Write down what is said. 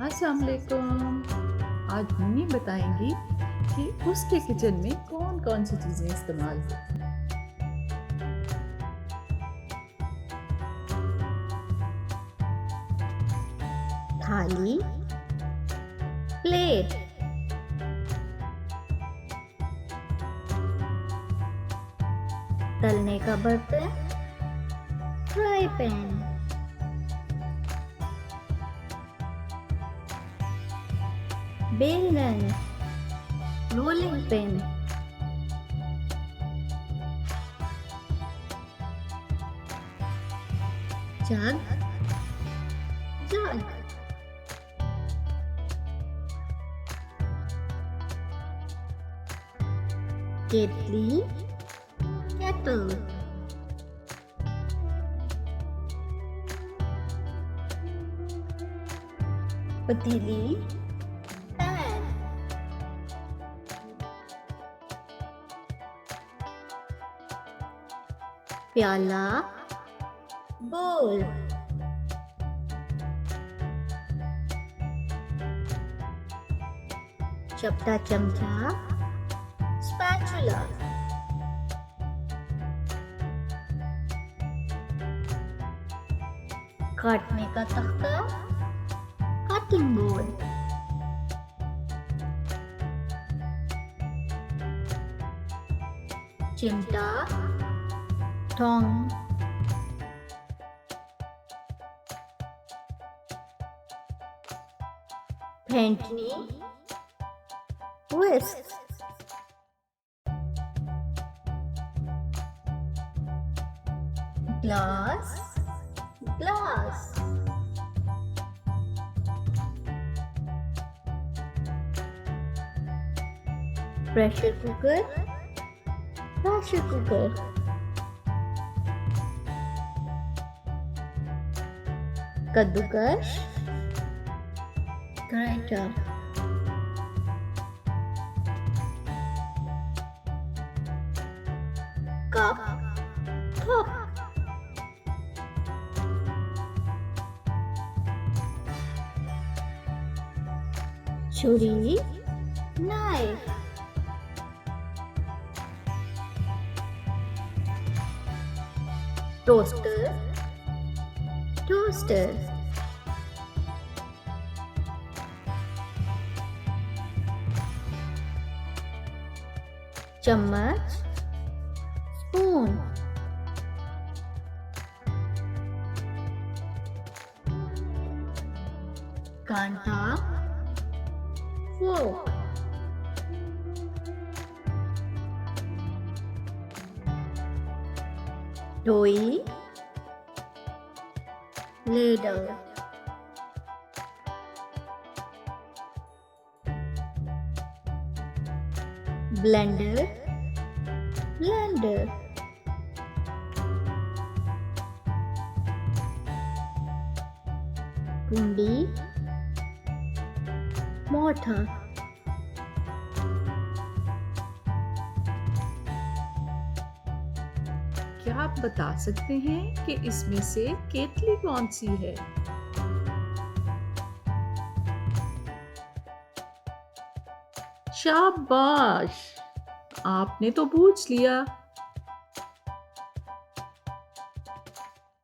अस्सलाम वालेकुम। आज मम्मी बताएंगी कि उसके किचन में कौन कौन सी चीज़ें इस्तेमाल होती हैं। थाली, प्लेट, तलने का बर्तन, फ्राई पैन, बेलन, रोलिंग पिन, जग, जग, केतली, केटल, पतीली, पैन, प्याला, बोल, चपटा चमचा, spatula, काटने का तख्ता, कटिंग बोर्ड, चिमटा, Tong, फेंटनी, whisk, glass, glass, pressure cooker, pressure cooker, कद्दूकस, ग्राइंडर, कप, कप, छुरी, नाइफ, टोस्टर, टोस्टर, चम्मच, स्पून, कांटा, फोर्क, टोई, लेडल, ब्लेंडर, ब्लेंडर, कुंडी, मोटर, क्या आप बता सकते हैं कि इसमें से केतली कौन सी है? शाबाश, आपने तो पूछ लिया।